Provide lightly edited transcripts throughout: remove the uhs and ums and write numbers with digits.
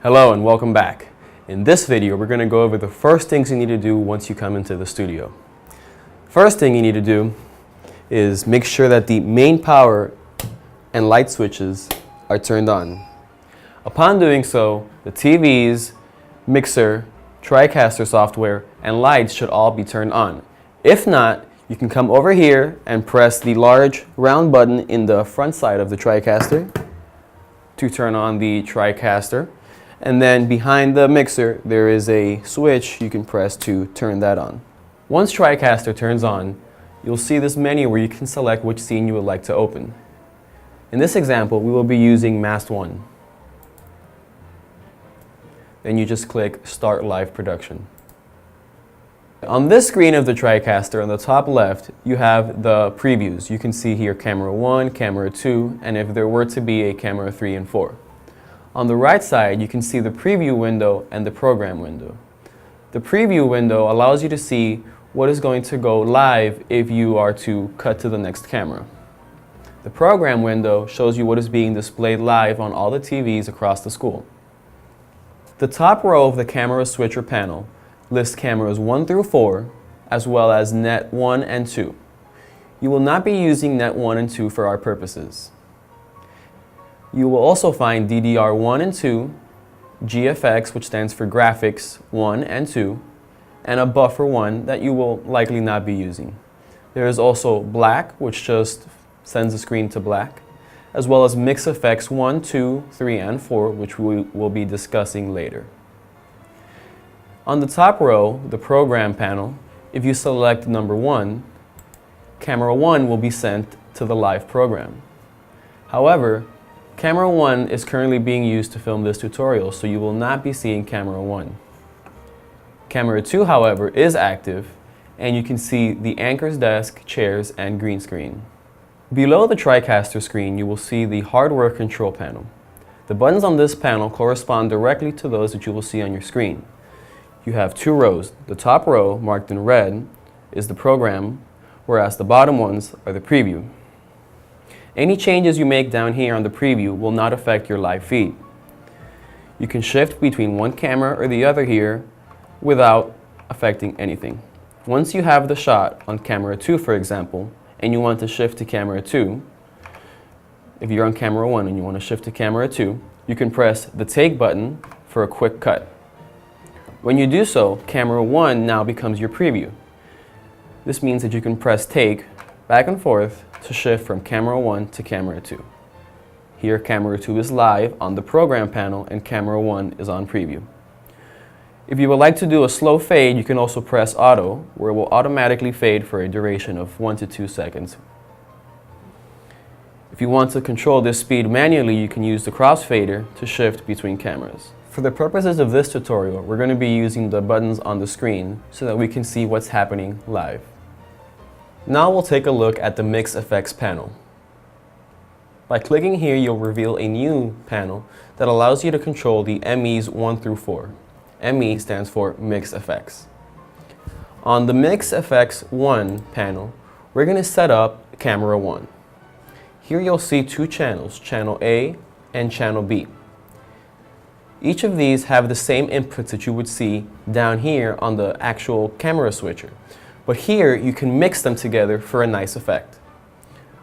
Hello and welcome back. In this video, we're going to go over the first things you need to do once you come into the studio. First thing you need to do is make sure that the main power and light switches are turned on. Upon doing so, the TVs, mixer, TriCaster software, and lights should all be turned on. If not, you can come over here and press the large round button in the front side of the TriCaster to turn on the TriCaster. And then behind the mixer, there is a switch you can press to turn that on. Once TriCaster turns on, you'll see this menu where you can select which scene you would like to open. In this example, we will be using Masked 1. Then you just click Start Live Production. On this screen of the TriCaster, on the top left, you have the previews. You can see here camera 1, camera 2, and if there were to be a camera 3 and 4. On the right side, you can see the preview window and the program window. The preview window allows you to see what is going to go live if you are to cut to the next camera. The program window shows you what is being displayed live on all the TVs across the school. The top row of the camera switcher panel lists cameras 1 through 4, as well as net 1 and 2. You will not be using net 1 and 2 for our purposes. You will also find DDR1 and 2, GFX, which stands for Graphics 1 and 2, and a Buffer 1 that you will likely not be using. There is also Black, which just sends the screen to black, as well as MixFX 1, 2, 3, and 4, which we will be discussing later. On the top row, the program panel, if you select number 1, camera 1 will be sent to the live program. However, camera 1 is currently being used to film this tutorial, so you will not be seeing camera 1. Camera 2, however, is active, and you can see the anchor's desk, chairs, and green screen. Below the TriCaster screen, you will see the hardware control panel. The buttons on this panel correspond directly to those that you will see on your screen. You have 2 rows. The top row, marked in red, is the program, whereas the bottom ones are the preview. Any changes you make down here on the preview will not affect your live feed. You can shift between one camera or the other here without affecting anything. Once you have the shot on camera 2, for example, and you want to shift to camera 2, if you're on camera 1 and you want to shift to camera 2, you can press the take button for a quick cut. When you do so, camera 1 now becomes your preview. This means that you can press take back and forth to shift from camera 1 to camera 2. Here, camera 2 is live on the program panel and camera 1 is on preview. If you would like to do a slow fade, you can also press auto, where it will automatically fade for a duration of 1 to 2 seconds. If you want to control this speed manually, you can use the crossfader to shift between cameras. For the purposes of this tutorial, we're going to be using the buttons on the screen so that we can see what's happening live. Now we'll take a look at the MixFX panel. By clicking here, you'll reveal a new panel that allows you to control the MEs 1 through 4. ME stands for MixFX. On the MixFX 1 panel, we're going to set up camera 1. Here you'll see 2 channels, channel A and channel B. Each of these have the same inputs that you would see down here on the actual camera switcher. But here, you can mix them together for a nice effect.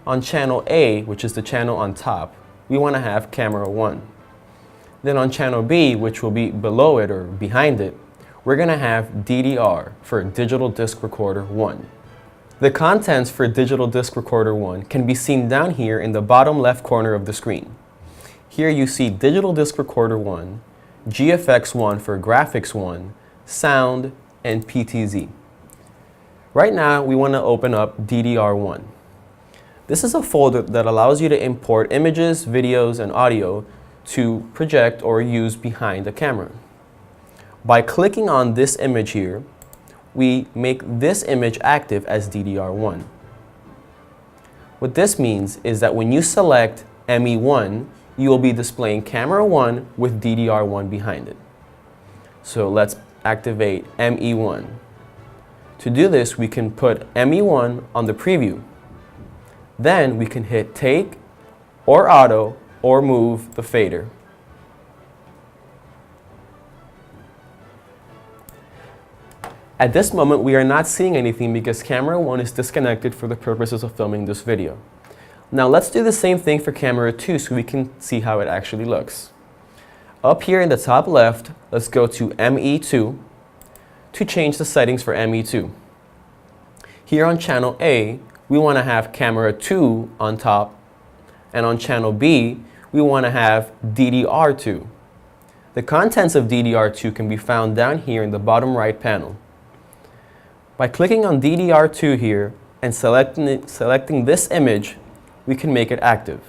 On channel A, which is the channel on top, we want to have camera 1. Then on channel B, which will be below it or behind it, we're going to have DDR for Digital Disc Recorder 1. The contents for Digital Disc Recorder 1 can be seen down here in the bottom left corner of the screen. Here you see Digital Disc Recorder 1, GFX 1 for Graphics 1, Sound, and PTZ. Right now, we want to open up DDR1. This is a folder that allows you to import images, videos, and audio to project or use behind the camera. By clicking on this image here, we make this image active as DDR1. What this means is that when you select ME1, you will be displaying camera 1 with DDR1 behind it. So let's activate ME1. To do this, we can put ME1 on the preview. Then we can hit take or auto or move the fader. At this moment, we are not seeing anything because camera 1 is disconnected for the purposes of filming this video. Now let's do the same thing for camera 2 so we can see how it actually looks. Up here in the top left, let's go to ME2 to change the settings for ME2. Here on channel A, we want to have camera 2 on top, and on channel B, we want to have DDR2. The contents of DDR2 can be found down here in the bottom right panel. By clicking on DDR2 here and selecting this image, we can make it active.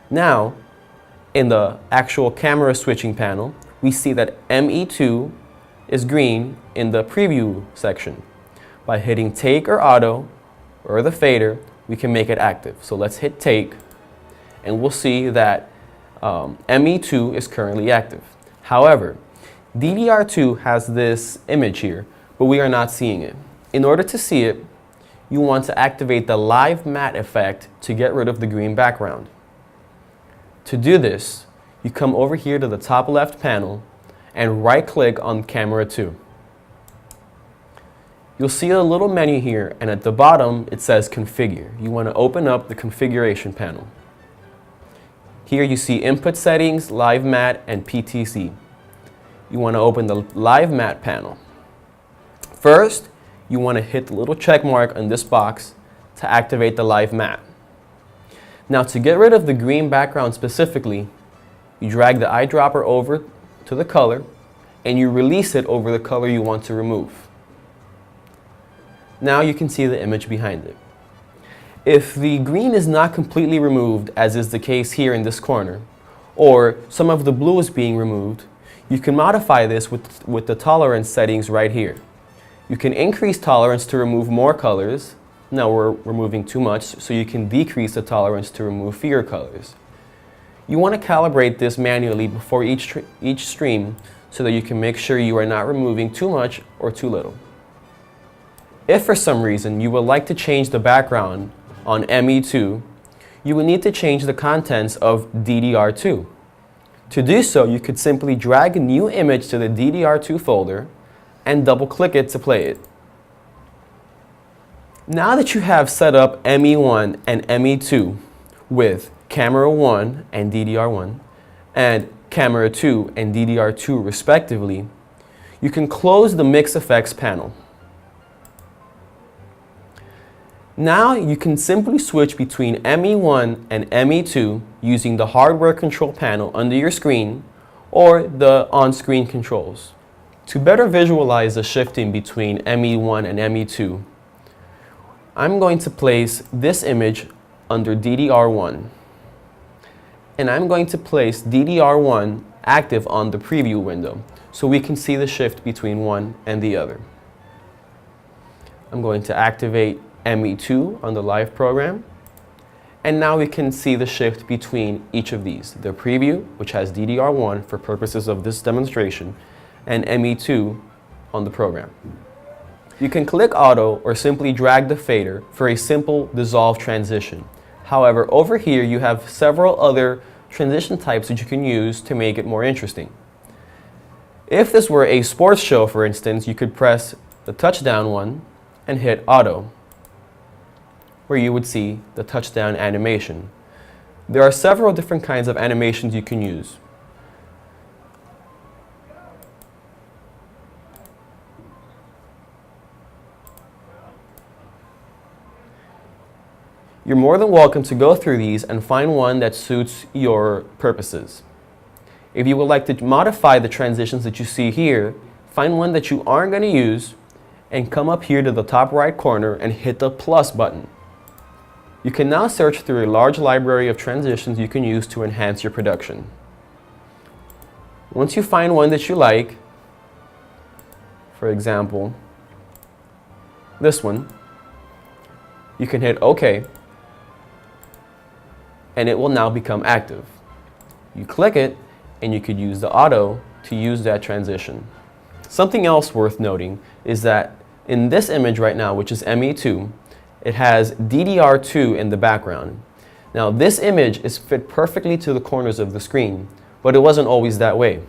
Now, in the actual camera switching panel, we see that ME2 is green in the preview section. By hitting take or auto or the fader, we can make it active. So let's hit take and we'll see that ME2 is currently active. However, DDR2 has this image here, but we are not seeing it. In order to see it, you want to activate the live matte effect to get rid of the green background. To do this, you come over here to the top left panel and right-click on camera 2. You'll see a little menu here, and at the bottom it says Configure. You want to open up the configuration panel. Here you see Input Settings, Live Matte, and PTC. You want to open the Live Matte panel. First, you want to hit the little check mark on this box to activate the Live Matte. Now to get rid of the green background specifically, you drag the eyedropper over to the color and you release it over the color you want to remove. Now you can see the image behind it. If the green is not completely removed, as is the case here in this corner, or some of the blue is being removed, you can modify this with the tolerance settings right here. You can increase tolerance to remove more colors. Now we're removing too much, so you can decrease the tolerance to remove fewer colors. You want to calibrate this manually before each stream so that you can make sure you are not removing too much or too little. If for some reason you would like to change the background on ME2, you will need to change the contents of DDR2. To do so, you could simply drag a new image to the DDR2 folder and double-click it to play it. Now that you have set up ME1 and ME2 with camera 1 and DDR1 and camera 2 and DDR2 respectively, you can close the Mix Effects panel. Now you can simply switch between ME1 and ME2 using the hardware control panel under your screen or the on-screen controls. To better visualize the shifting between ME1 and ME2, I'm going to place this image under DDR1, and I'm going to place DDR1 active on the preview window so we can see the shift between one and the other. I'm going to activate ME2 on the live program, and now we can see the shift between each of these. The preview, which has DDR1 for purposes of this demonstration, and ME2 on the program. You can click auto or simply drag the fader for a simple dissolve transition. However, over here you have several other transition types that you can use to make it more interesting. If this were a sports show, for instance, you could press the touchdown one and hit auto, where you would see the touchdown animation. There are several different kinds of animations you can use. You're more than welcome to go through these and find one that suits your purposes. If you would like to modify the transitions that you see here, find one that you aren't going to use and come up here to the top right corner and hit the plus button. You can now search through a large library of transitions you can use to enhance your production. Once you find one that you like, for example, this one, you can hit OK, and it will now become active. You click it, and you could use the auto to use that transition. Something else worth noting is that in this image right now, which is ME2, it has DDR2 in the background. Now this image is fit perfectly to the corners of the screen, but it wasn't always that way.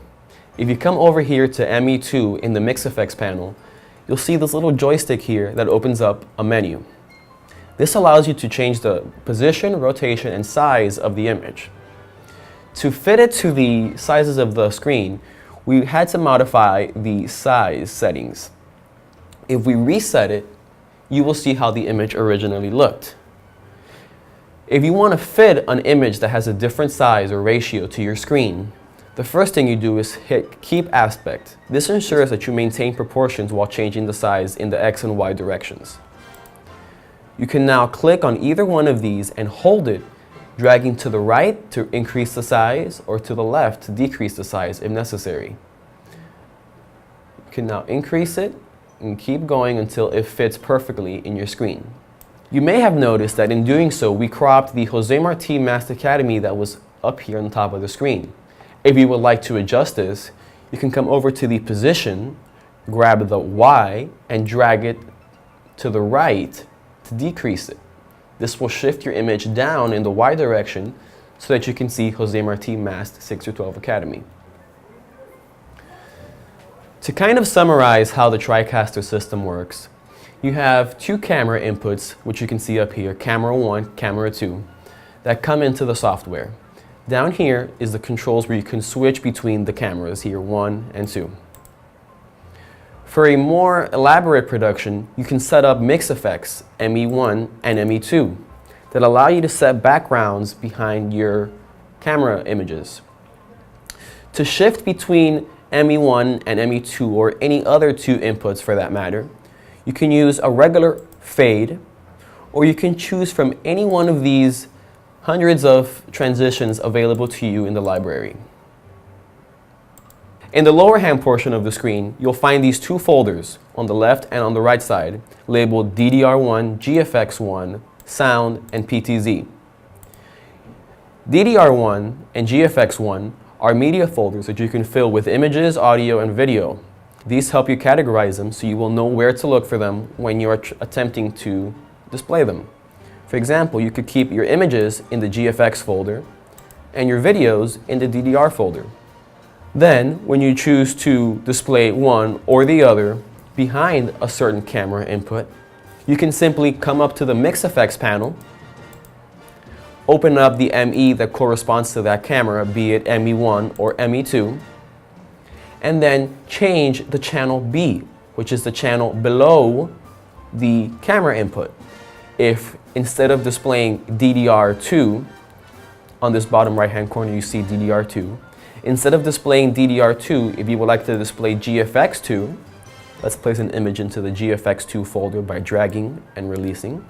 If you come over here to ME2 in the Mix Effects panel, you'll see this little joystick here that opens up a menu. This allows you to change the position, rotation, and size of the image. To fit it to the sizes of the screen, we had to modify the size settings. If we reset it, you will see how the image originally looked. If you want to fit an image that has a different size or ratio to your screen, the first thing you do is hit Keep Aspect. This ensures that you maintain proportions while changing the size in the X and Y directions. You can now click on either one of these and hold it, dragging to the right to increase the size or to the left to decrease the size if necessary. You can now increase it and keep going until it fits perfectly in your screen. You may have noticed that in doing so, we cropped the Jose Marti Mast Academy that was up here on the top of the screen. If you would like to adjust this, you can come over to the position, grab the Y, and drag it to the right to decrease it. This will shift your image down in the Y direction so that you can see Jose Marti Mast 6 through 12 Academy. To kind of summarize how the TriCaster system works, you have two camera inputs, which you can see up here, camera 1, camera 2, that come into the software. Down here is the controls where you can switch between the cameras here, 1 and 2. For a more elaborate production, you can set up mix effects, ME1 and ME2, that allow you to set backgrounds behind your camera images. To shift between ME1 and ME2 or any other two inputs for that matter, you can use a regular fade, or you can choose from any one of these hundreds of transitions available to you in the library. In the lower hand portion of the screen, you'll find these two folders on the left and on the right side labeled DDR1, GFX1, Sound, and PTZ. DDR1 and GFX1 are media folders that you can fill with images, audio, and video. These help you categorize them so you will know where to look for them when you are attempting to display them. For example, you could keep your images in the GFX folder and your videos in the DDR folder. Then, when you choose to display one or the other behind a certain camera input, you can simply come up to the Mix Effects panel, open up the ME that corresponds to that camera, be it ME1 or ME2, and then change the channel B, which is the channel below the camera input. If instead of displaying DDR2, on this bottom right hand corner you see DDR2, instead of displaying DDR2, if you would like to display GFX2, let's place an image into the GFX2 folder by dragging and releasing.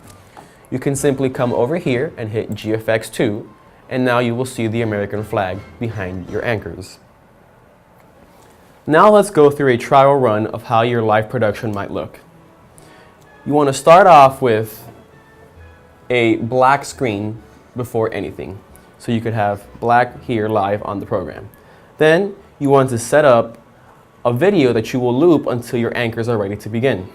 You can simply come over here and hit GFX2, and now you will see the American flag behind your anchors. Now let's go through a trial run of how your live production might look. You want to start off with a black screen before anything. So you could have black here live on the program. Then you want to set up a video that you will loop until your anchors are ready to begin.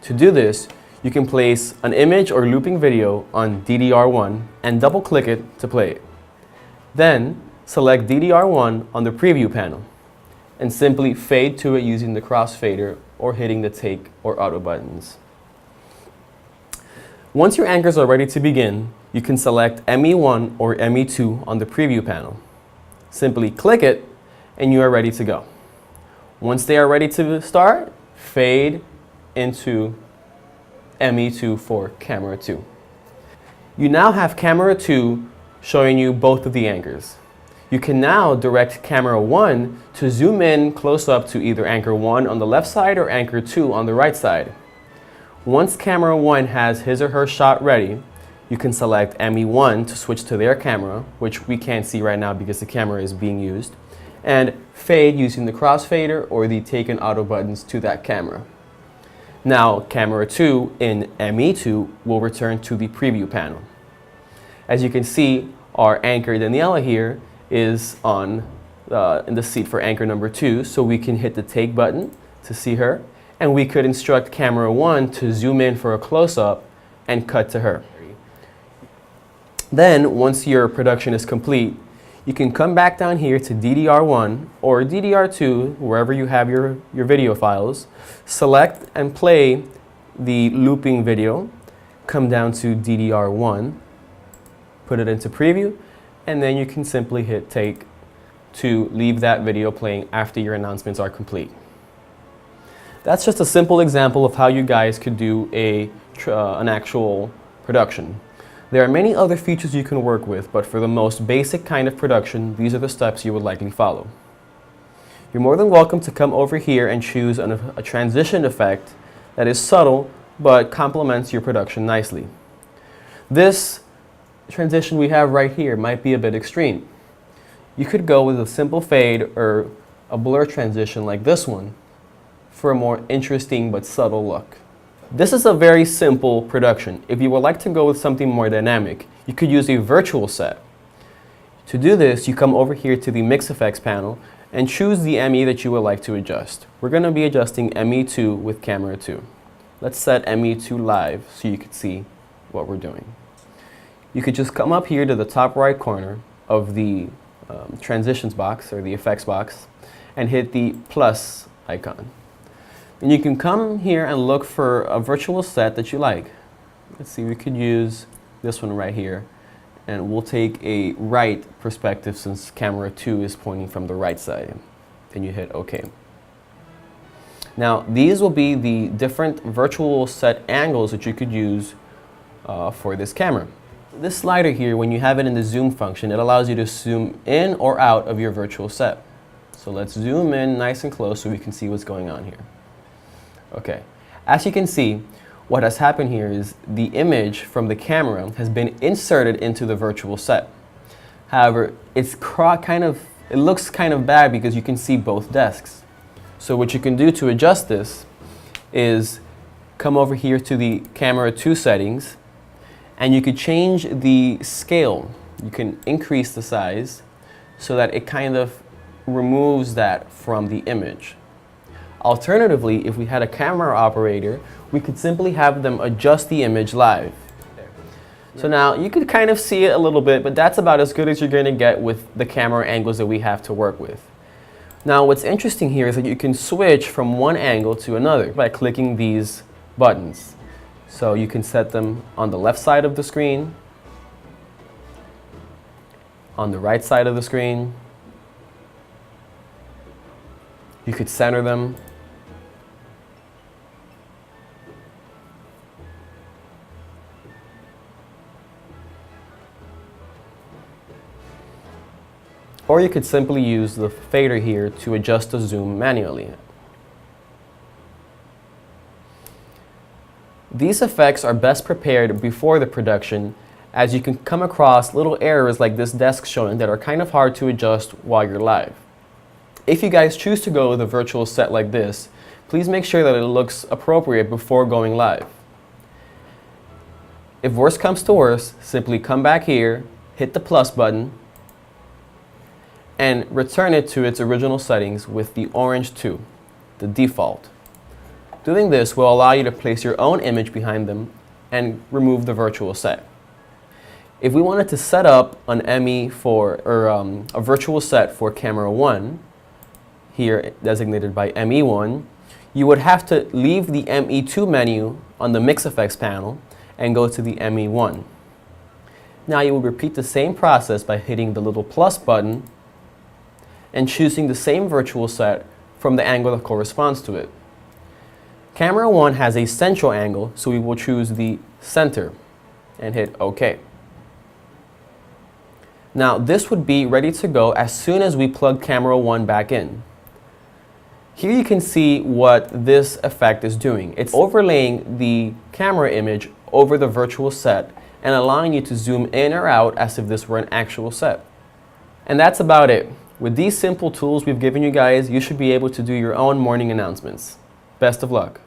To do this, you can place an image or looping video on DDR1 and double click it to play it. Then select DDR1 on the preview panel and simply fade to it using the crossfader or hitting the take or auto buttons. Once your anchors are ready to begin, you can select ME1 or ME2 on the preview panel. Simply click it and you are ready to go. Once they are ready to start, fade into ME2 for camera 2. You now have camera 2 showing you both of the anchors. You can now direct camera 1 to zoom in close up to either anchor 1 on the left side or anchor 2 on the right side. Once camera 1 has his or her shot ready, you can select ME1 to switch to their camera, which we can't see right now because the camera is being used, and fade using the crossfader or the take and auto buttons to that camera. Now camera 2 in ME2 will return to the preview panel. As you can see, our anchor Daniela here is in the seat for anchor number 2, so we can hit the take button to see her, and we could instruct camera 1 to zoom in for a close-up and cut to her. Then, once your production is complete, You can come back down here to DDR1 or DDR2, wherever you have your video files, select and play the looping video, come down to DDR1, put it into preview, and then you can simply hit take to leave that video playing after your announcements are complete. That's just a simple example of how you guys could do an actual production. There are many other features you can work with, but for the most basic kind of production, these are the steps you would likely follow. You're more than welcome to come over here and choose a transition effect that is subtle but complements your production nicely. This transition we have right here might be a bit extreme. You could go with a simple fade or a blur transition like this one for a more interesting but subtle look. This is a very simple production. If you would like to go with something more dynamic, you could use a virtual set. To do this, you come over here to the Mix Effects panel and choose the ME that you would like to adjust. We're going to be adjusting ME2 with camera 2. Let's set ME2 live so you can see what we're doing. You could just come up here to the top right corner of the transitions box or the effects box and hit the plus icon. And you can come here and look for a virtual set that you like. Let's see, we could use this one right here, and we'll take a right perspective since camera 2 is pointing from the right side. Then you hit OK. Now these will be the different virtual set angles that you could use for this camera. This slider here, when you have it in the zoom function, it allows you to zoom in or out of your virtual set. So let's zoom in nice and close so we can see what's going on here. Okay, as you can see, what has happened here is the image from the camera has been inserted into the virtual set. However, it looks kind of bad because you can see both desks. So what you can do to adjust this is come over here to the camera 2 settings, and you could change the scale. You can increase the size so that it kind of removes that from the image. Alternatively, if we had a camera operator, we could simply have them adjust the image live. So now you could kind of see it a little bit, but that's about as good as you're going to get with the camera angles that we have to work with. Now what's interesting here is that you can switch from one angle to another by clicking these buttons. So you can set them on the left side of the screen, on the right side of the screen. You could center them. Or you could simply use the fader here to adjust the zoom manually. These effects are best prepared before the production, as you can come across little errors like this desk showing that are kind of hard to adjust while you're live. If you guys choose to go with a virtual set like this, please make sure that it looks appropriate before going live. If worse comes to worse, simply come back here, hit the plus button, and return it to its original settings with the orange 2, the default. Doing this will allow you to place your own image behind them and remove the virtual set. If we wanted to set up an ME a virtual set for camera 1, here designated by ME1, you would have to leave the ME2 menu on the Mix Effects panel and go to the ME1. Now you will repeat the same process by hitting the little plus button and choosing the same virtual set from the angle that corresponds to it. Camera 1 has a central angle, so we will choose the center and hit OK. Now this would be ready to go as soon as we plug camera 1 back in. Here you can see what this effect is doing. It's overlaying the camera image over the virtual set and allowing you to zoom in or out as if this were an actual set. And that's about it. With these simple tools we've given you guys, you should be able to do your own morning announcements. Best of luck.